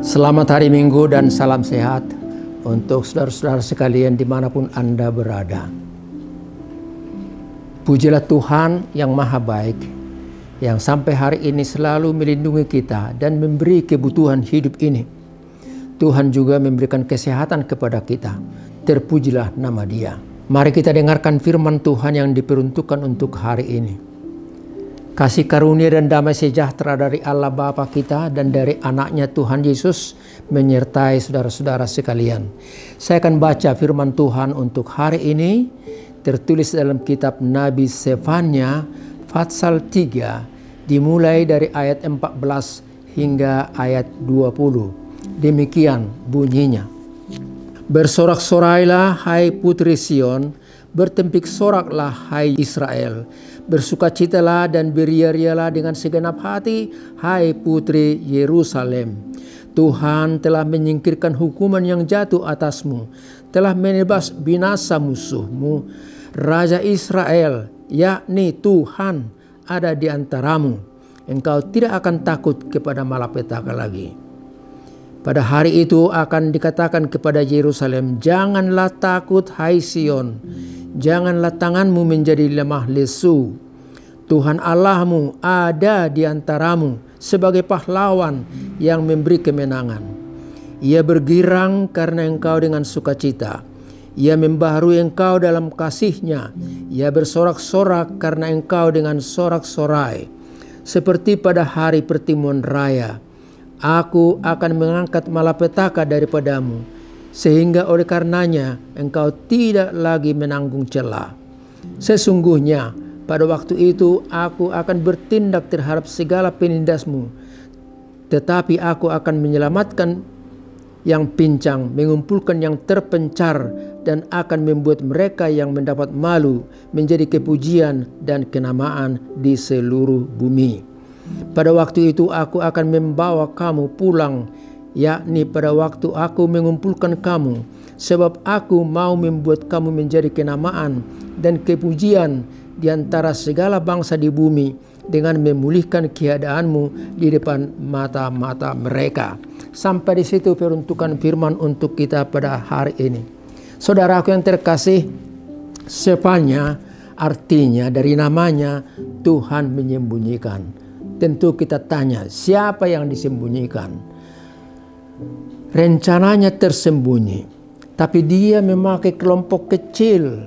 Selamat hari Minggu dan salam sehat untuk saudara-saudara sekalian dimanapun Anda berada. Pujilah Tuhan yang maha baik, yang sampai hari ini selalu melindungi kita dan memberi kebutuhan hidup ini. Tuhan juga memberikan kesehatan kepada kita. Terpujilah nama Dia. Mari kita dengarkan firman Tuhan yang diperuntukkan untuk hari ini. Kasih karunia dan damai sejahtera dari Allah Bapa kita dan dari anaknya Tuhan Yesus menyertai saudara-saudara sekalian. Saya akan baca firman Tuhan untuk hari ini, tertulis dalam kitab Nabi Sefanya pasal 3, dimulai dari ayat 14 hingga ayat 20. Demikian bunyinya. Bersorak-sorailah hai putri Sion, bertempik soraklah hai Israel. Bersukacitalah dan beria-rialah dengan segenap hati, hai putri Yerusalem. Tuhan telah menyingkirkan hukuman yang jatuh atasmu, telah menebas binasa musuhmu. Raja Israel, yakni Tuhan, ada di antaramu. Engkau tidak akan takut kepada malapetaka lagi. Pada hari itu akan dikatakan kepada Yerusalem, janganlah takut hai Sion, janganlah tanganmu menjadi lemah lesu. Tuhan Allahmu ada di antaramu sebagai pahlawan yang memberi kemenangan. Ia bergirang karena engkau dengan sukacita. Ia membaharui engkau dalam kasih-Nya. Ia bersorak-sorak karena engkau dengan sorak-sorai. Seperti pada hari pertemuan raya, Aku akan mengangkat malapetaka daripadamu, sehingga oleh karenanya engkau tidak lagi menanggung celah. Sesungguhnya pada waktu itu aku akan bertindak terhadap segala penindasmu, tetapi aku akan menyelamatkan yang pincang, mengumpulkan yang terpencar, dan akan membuat mereka yang mendapat malu menjadi kepujian dan kenamaan di seluruh bumi. Pada waktu itu aku akan membawa kamu pulang, yakni pada waktu aku mengumpulkan kamu, sebab aku mau membuat kamu menjadi kenamaan dan kepujian di antara segala bangsa di bumi, dengan memulihkan keadaanmu di depan mata-mata mereka. Sampai di situ peruntukan firman untuk kita pada hari ini. Saudaraku yang terkasih, Sefanya artinya dari namanya Tuhan menyembunyikan. Tentu kita tanya, siapa yang disembunyikan? Rencananya tersembunyi, tapi Dia memakai kelompok kecil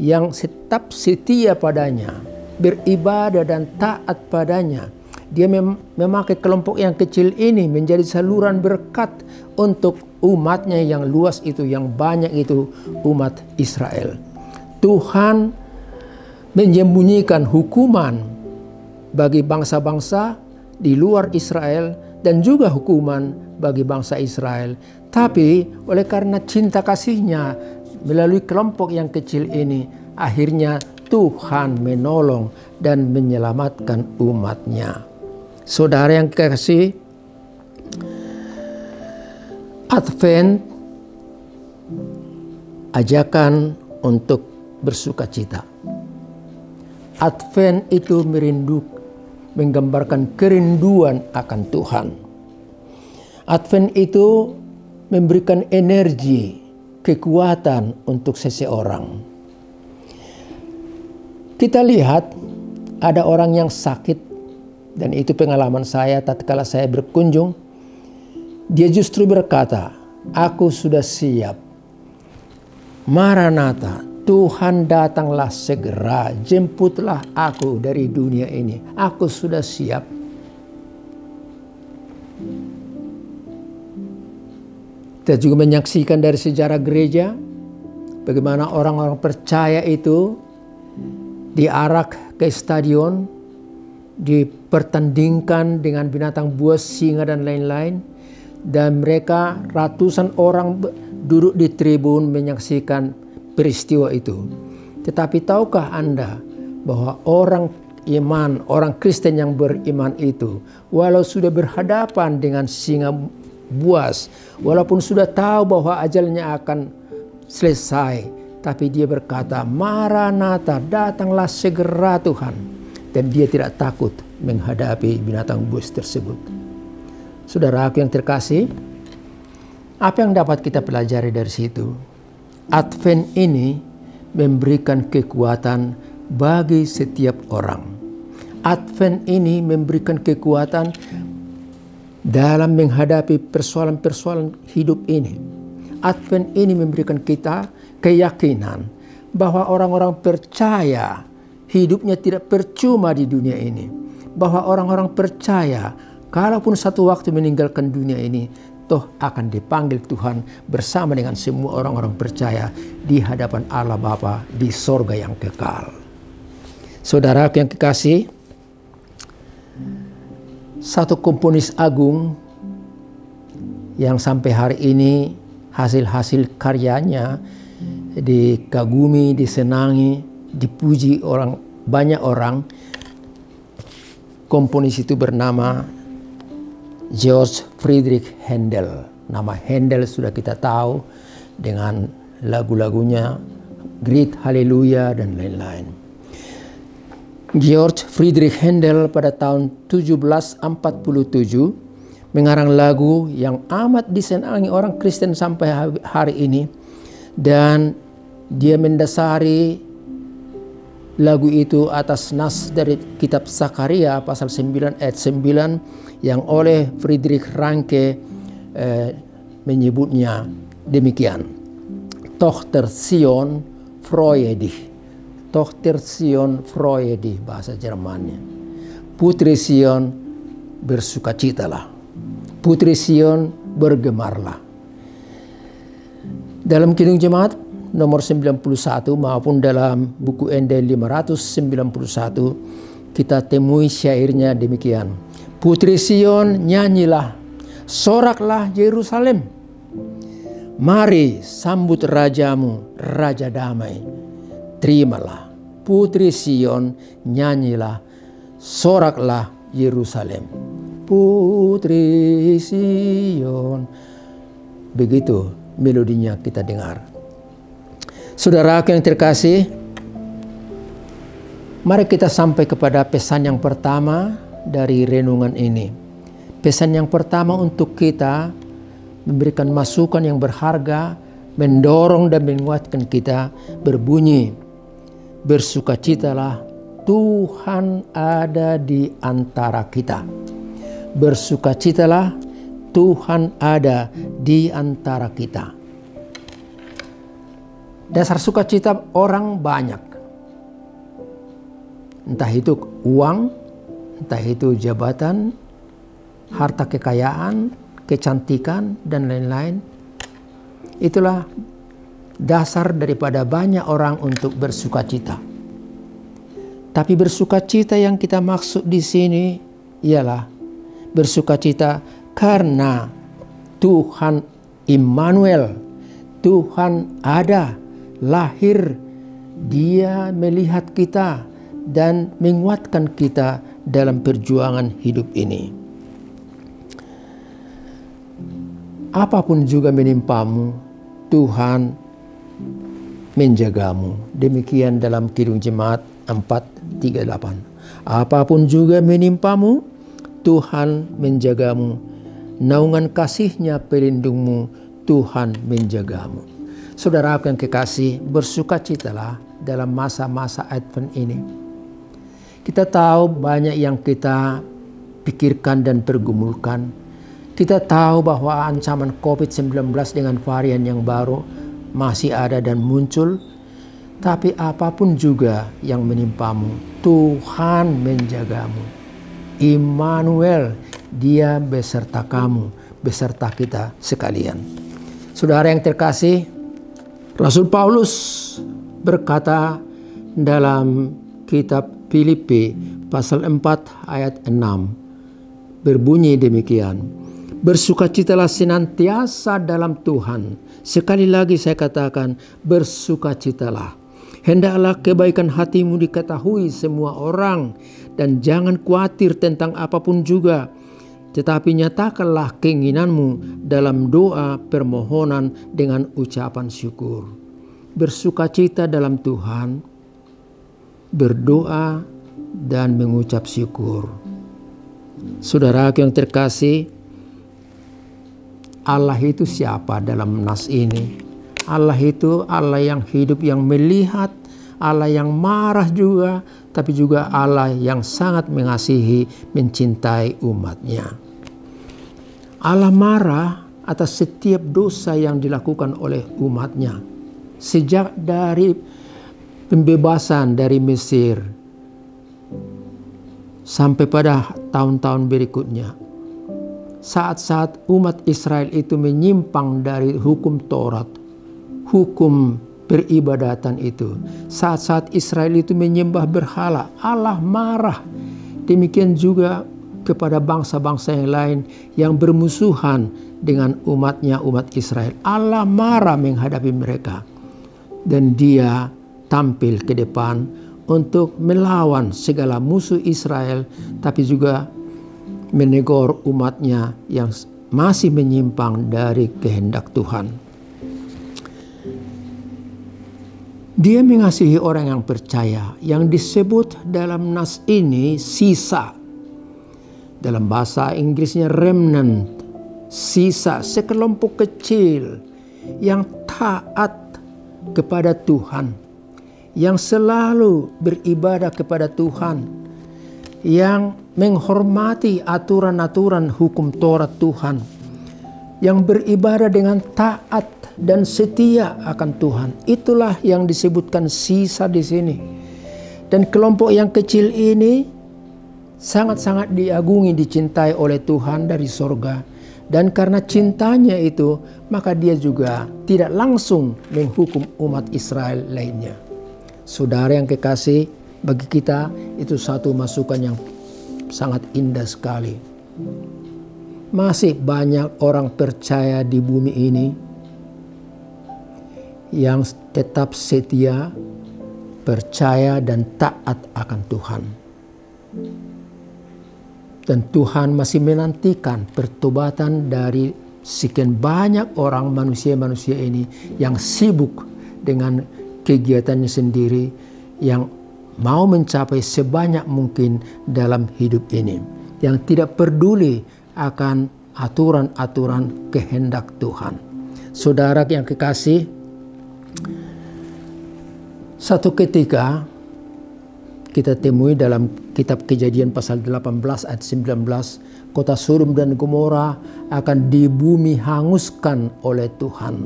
yang tetap setia padanya, beribadah dan taat padanya. Dia memakai kelompok yang kecil ini menjadi saluran berkat untuk umatnya yang luas itu, yang banyak itu, umat Israel. Tuhan menyembunyikan hukuman bagi bangsa-bangsa di luar Israel dan juga hukuman bagi bangsa Israel. Tapi oleh karena cinta kasih-Nya melalui kelompok yang kecil ini, akhirnya Tuhan menolong dan menyelamatkan umat-Nya. Saudara yang kekasih, Advent ajakan untuk bersukacita. Advent itu menggambarkan kerinduan akan Tuhan. Advent itu memberikan energi, kekuatan untuk seseorang. Kita lihat ada orang yang sakit, dan itu pengalaman saya tatkala saya berkunjung. Dia justru berkata, aku sudah siap. Maranatha, Tuhan datanglah segera, jemputlah aku dari dunia ini. Aku sudah siap. Kita juga menyaksikan dari sejarah gereja, bagaimana orang-orang percaya itu diarak ke stadion, dipertandingkan dengan binatang buas, singa dan lain-lain. Dan mereka ratusan orang duduk di tribun menyaksikan peristiwa itu. Tetapi tahukah Anda bahwa orang iman, orang Kristen yang beriman itu, walau sudah berhadapan dengan singa buas, walaupun sudah tahu bahwa ajalnya akan selesai, Tapi dia berkata, Maranatha, datanglah segera Tuhan. Dan dia tidak takut menghadapi binatang buas tersebut. Saudaraku yang terkasih, apa yang dapat kita pelajari dari situ? Advent ini memberikan kekuatan bagi setiap orang. Advent ini memberikan kekuatan dalam menghadapi persoalan-persoalan hidup ini. Advent ini memberikan kita keyakinan bahwa orang-orang percaya hidupnya tidak percuma di dunia ini. Bahwa orang-orang percaya kalaupun satu waktu meninggalkan dunia ini, toh akan dipanggil Tuhan bersama dengan semua orang-orang percaya di hadapan Allah Bapa di sorga yang kekal. Saudara yang kekasih, satu komponis agung yang sampai hari ini hasil-hasil karyanya dikagumi, disenangi, dipuji banyak orang. Komponis itu bernama George Friedrich Händel. Nama Händel sudah kita tahu dengan lagu-lagunya Great Hallelujah dan lain-lain. George Friedrich Händel pada tahun 1747 mengarang lagu yang amat disenangi orang Kristen sampai hari ini, dan dia mendasari lagu itu atas nas dari kitab Zakaria pasal 9 ayat 9 yang oleh Friedrich Ranke menyebutnya demikian. Tochter Sion freue dich. Tochter Sion freue dich, bahasa Jermannya. Putri Sion bersukacitalah. Putri Sion bergemarlah. Dalam Kidung Jemaat nomor 91 maupun dalam buku Endel 591 kita temui syairnya demikian. Putri Sion nyanyilah, soraklah Yerusalem. Mari sambut rajamu, Raja Damai. Terimalah, Putri Sion nyanyilah, soraklah Yerusalem. Putri Sion. Begitu melodinya kita dengar. Saudaraku yang terkasih, mari kita sampai kepada pesan yang pertama dari renungan ini. Pesan yang pertama untuk kita memberikan masukan yang berharga, mendorong dan menguatkan kita, berbunyi, bersukacitalah, Tuhan ada di antara kita. Bersukacitalah, Tuhan ada di antara kita. Dasar sukacita orang banyak. Entah itu uang, entah itu jabatan, harta kekayaan, kecantikan, dan lain-lain. Itulah dasar daripada banyak orang untuk bersukacita. Tapi bersukacita yang kita maksud di sini ialah bersukacita karena Tuhan Immanuel, Tuhan ada, lahir, Dia melihat kita dan menguatkan kita dalam perjuangan hidup ini. Apapun juga menimpamu, Tuhan menjagamu. Demikian dalam Kidung Jemaat 4:38. Apapun juga menimpamu, Tuhan menjagamu. Naungan kasih-Nya pelindungmu, Tuhan menjagamu. Saudaraku yang kekasih, bersukacitalah dalam masa-masa Advent ini. Kita tahu banyak yang kita pikirkan dan pergumulkan. Kita tahu bahwa ancaman COVID-19 dengan varian yang baru masih ada dan muncul. Tapi apapun juga yang menimpamu, Tuhan menjagamu. Immanuel, Dia beserta kamu, beserta kita sekalian. Saudara yang terkasih, Rasul Paulus berkata dalam kitab Filipi pasal 4 ayat 6, berbunyi demikian. Bersukacitalah senantiasa dalam Tuhan. Sekali lagi saya katakan, bersukacitalah. Hendaklah kebaikan hatimu diketahui semua orang, dan jangan khawatir tentang apapun juga. Tetapi nyatakanlah keinginanmu dalam doa permohonan dengan ucapan syukur. bersukacita dalam Tuhan, berdoa, dan mengucap syukur. Saudaraku yang terkasih, Allah itu siapa dalam nas ini? Allah itu Allah yang hidup, yang melihat, Allah yang marah juga, tapi juga Allah yang sangat mengasihi, mencintai umatnya. Allah marah atas setiap dosa yang dilakukan oleh umatnya. Sejak dari pembebasan dari Mesir sampai pada tahun-tahun berikutnya, saat-saat umat Israel itu menyimpang dari hukum Taurat, hukum peribadatan itu, saat-saat Israel itu menyembah berhala, Allah marah. Demikian juga kepada bangsa-bangsa yang lain yang bermusuhan dengan umatnya, umat Israel. Allah marah menghadapi mereka. Dan dia tampil ke depan untuk melawan segala musuh Israel, tapi juga menegur umatnya yang masih menyimpang dari kehendak Tuhan. Dia mengasihi orang yang percaya, yang disebut dalam nas ini sisa. Dalam bahasa Inggrisnya remnant, sisa, sekelompok kecil yang taat kepada Tuhan, yang selalu beribadah kepada Tuhan, yang menghormati aturan-aturan hukum Taurat Tuhan, yang beribadah dengan taat dan setia akan Tuhan. Itulah yang disebutkan sisa di sini. Dan kelompok yang kecil ini sangat-sangat diagungi, dicintai oleh Tuhan dari sorga. Dan karena cintanya itu, maka dia juga tidak langsung menghukum umat Israel lainnya. Saudara yang kekasih, bagi kita itu satu masukan yang sangat indah sekali. Masih banyak orang percaya di bumi ini yang tetap setia, percaya, dan taat akan Tuhan. Dan Tuhan masih menantikan pertobatan dari sekian banyak orang, manusia-manusia ini yang sibuk dengan kegiatannya sendiri, yang mau mencapai sebanyak mungkin dalam hidup ini, yang tidak peduli akan aturan-aturan kehendak Tuhan. Saudara yang kekasih, satu ketika kita temui dalam kitab Kejadian pasal 18 ayat 19, kota Sodom dan Gomora akan dibumi hanguskan oleh Tuhan.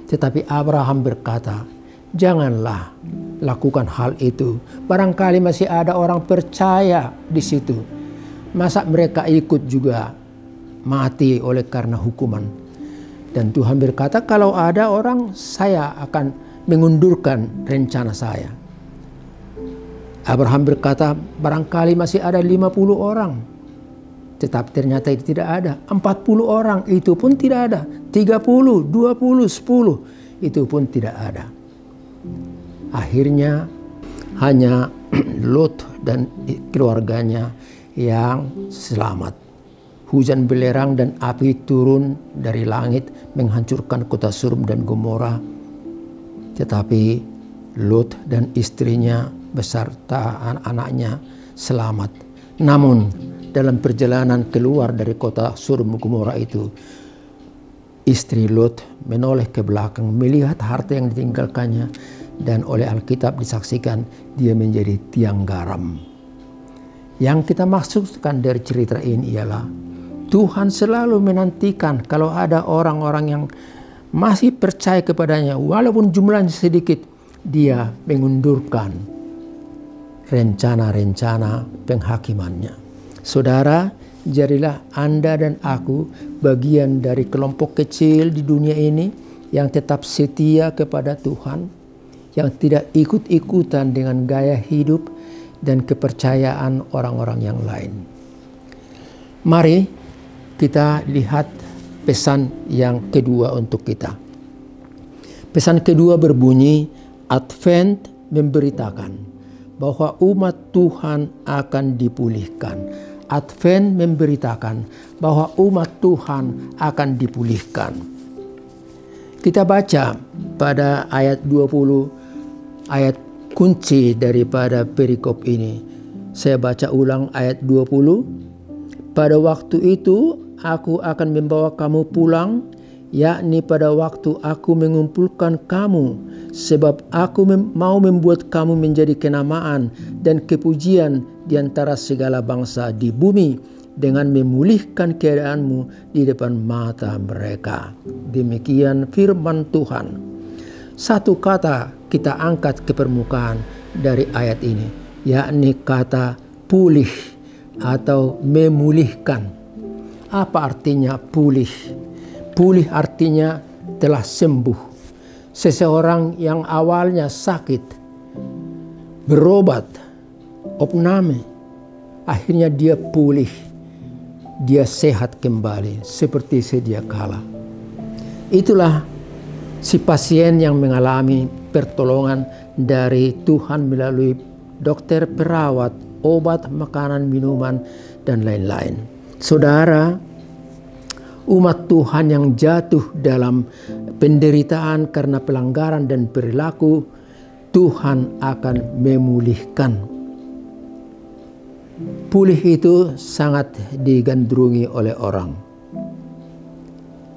Tetapi Abraham berkata, janganlah lakukan hal itu. Barangkali masih ada orang percaya di situ. Masa mereka ikut juga mati oleh karena hukuman. Dan Tuhan berkata, kalau ada orang, saya akan mengundurkan rencana saya. Abraham berkata, barangkali masih ada 50 orang. Tetapi ternyata itu tidak ada. 40 orang itu pun tidak ada. 30, 20, 10 itu pun tidak ada. Akhirnya hanya Lot dan keluarganya yang selamat. Hujan belerang dan api turun dari langit menghancurkan kota Sodom dan Gomora. Tetapi Lot dan istrinya beserta anak-anaknya selamat. Namun dalam perjalanan keluar dari kota Sodom dan Gomora itu, istri Lot menoleh ke belakang melihat harta yang ditinggalkannya, dan oleh Alkitab disaksikan dia menjadi tiang garam. Yang kita maksudkan dari cerita ini ialah Tuhan selalu menantikan kalau ada orang-orang yang masih percaya kepadanya, walaupun jumlahnya sedikit, dia mengundurkan rencana-rencana penghakimannya. Saudara, jadilah Anda dan aku bagian dari kelompok kecil di dunia ini yang tetap setia kepada Tuhan, yang tidak ikut-ikutan dengan gaya hidup dan kepercayaan orang-orang yang lain. Mari kita lihat pesan yang kedua untuk kita. Pesan kedua berbunyi, Advent memberitakan bahwa umat Tuhan akan dipulihkan. Advent memberitakan bahwa umat Tuhan akan dipulihkan. Kita baca pada ayat 20, ayat kunci daripada perikop ini. Saya baca ulang ayat 20. Pada waktu itu aku akan membawa kamu pulang, yakni pada waktu aku mengumpulkan kamu, sebab aku mau membuat kamu menjadi kenamaan dan kepujian di antara segala bangsa di bumi, dengan memulihkan keadaanmu di depan mata mereka. Demikian firman Tuhan. Satu kata kita angkat ke permukaan dari ayat ini, yakni kata pulih atau memulihkan. Apa artinya pulih? Pulih artinya telah sembuh. Seseorang yang awalnya sakit, berobat, opname, akhirnya dia pulih. Dia sehat kembali seperti sedia kala. Itulah si pasien yang mengalami pertolongan dari Tuhan melalui dokter, perawat, obat, makanan, minuman, dan lain-lain. Saudara, umat Tuhan yang jatuh dalam penderitaan karena pelanggaran dan perilaku, Tuhan akan memulihkan. Pulih itu sangat digandrungi oleh orang.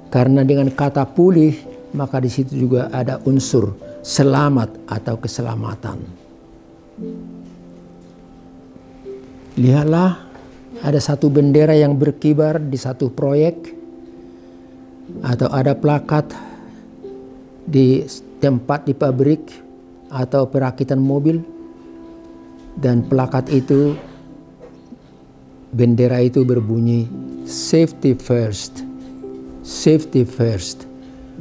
Karena dengan kata pulih, maka di situ juga ada unsur selamat atau keselamatan. Lihatlah, ada satu bendera yang berkibar di satu proyek, atau ada plakat di tempat di pabrik atau perakitan mobil, dan plakat itu, bendera itu berbunyi safety first, safety first,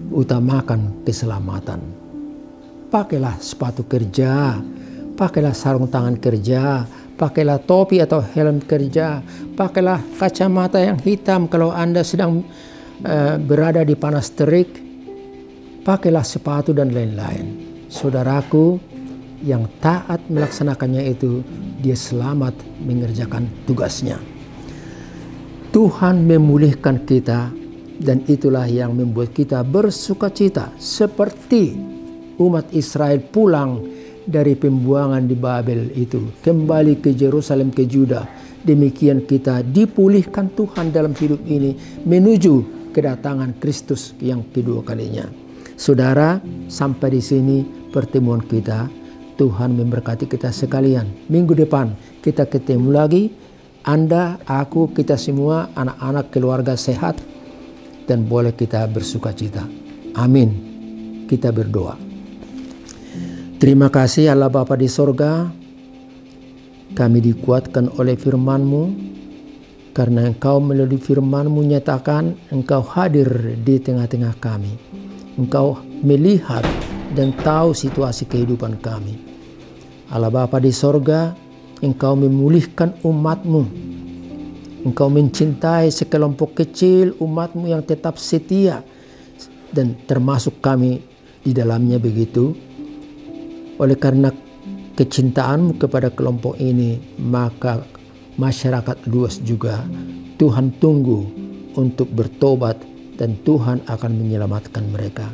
utamakan keselamatan. Pakailah sepatu kerja, pakailah sarung tangan kerja, pakailah topi atau helm kerja, pakailah kacamata yang hitam kalau Anda sedang berada di panas terik, pakailah sepatu dan lain-lain. Saudaraku, yang taat melaksanakannya itu, dia selamat mengerjakan tugasnya. Tuhan memulihkan kita, dan itulah yang membuat kita bersukacita. Seperti umat Israel pulang dari pembuangan di Babel itu, kembali ke Yerusalem, ke Juda. Demikian kita dipulihkan Tuhan dalam hidup ini menuju kedatangan Kristus yang kedua kalinya. Saudara, sampai di sini pertemuan kita. Tuhan memberkati kita sekalian. Minggu depan kita ketemu lagi. Anda, aku, kita semua, anak-anak, keluarga sehat, dan boleh kita bersukacita. Amin. Kita berdoa. Terima kasih Allah Bapa di sorga. Kami dikuatkan oleh firman-Mu, karena Engkau melalui firman-Mu nyatakan Engkau hadir di tengah-tengah kami. Engkau melihat dan tahu situasi kehidupan kami. Allah Bapa di sorga, Engkau memulihkan umat-Mu. Engkau mencintai sekelompok kecil umat-Mu yang tetap setia, dan termasuk kami di dalamnya begitu. Oleh karena kecintaan-Mu kepada kelompok ini, maka masyarakat luas juga Tuhan tunggu untuk bertobat, dan Tuhan akan menyelamatkan mereka.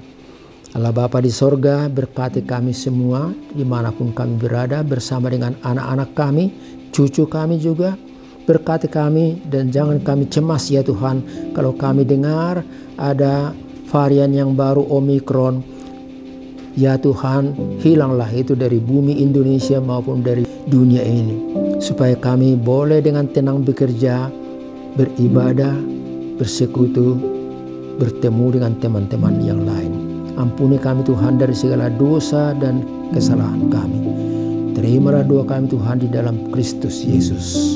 Allah Bapa di sorga, berkati kami semua dimanapun kami berada bersama dengan anak-anak kami, cucu kami juga. Berkati kami dan jangan kami cemas ya Tuhan, kalau kami dengar ada varian yang baru Omikron. Ya Tuhan, hilanglah itu dari bumi Indonesia maupun dari dunia ini, supaya kami boleh dengan tenang bekerja, beribadah, bersekutu, bertemu dengan teman-teman yang lain. Ampuni kami Tuhan dari segala dosa dan kesalahan kami. Terimalah doa kami Tuhan di dalam Kristus Yesus.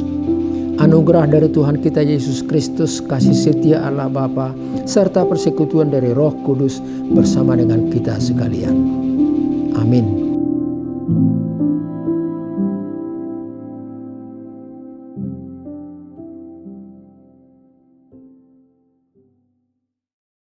Anugerah dari Tuhan kita Yesus Kristus, kasih setia Allah Bapa, serta persekutuan dari Roh Kudus bersama dengan kita sekalian. Amin.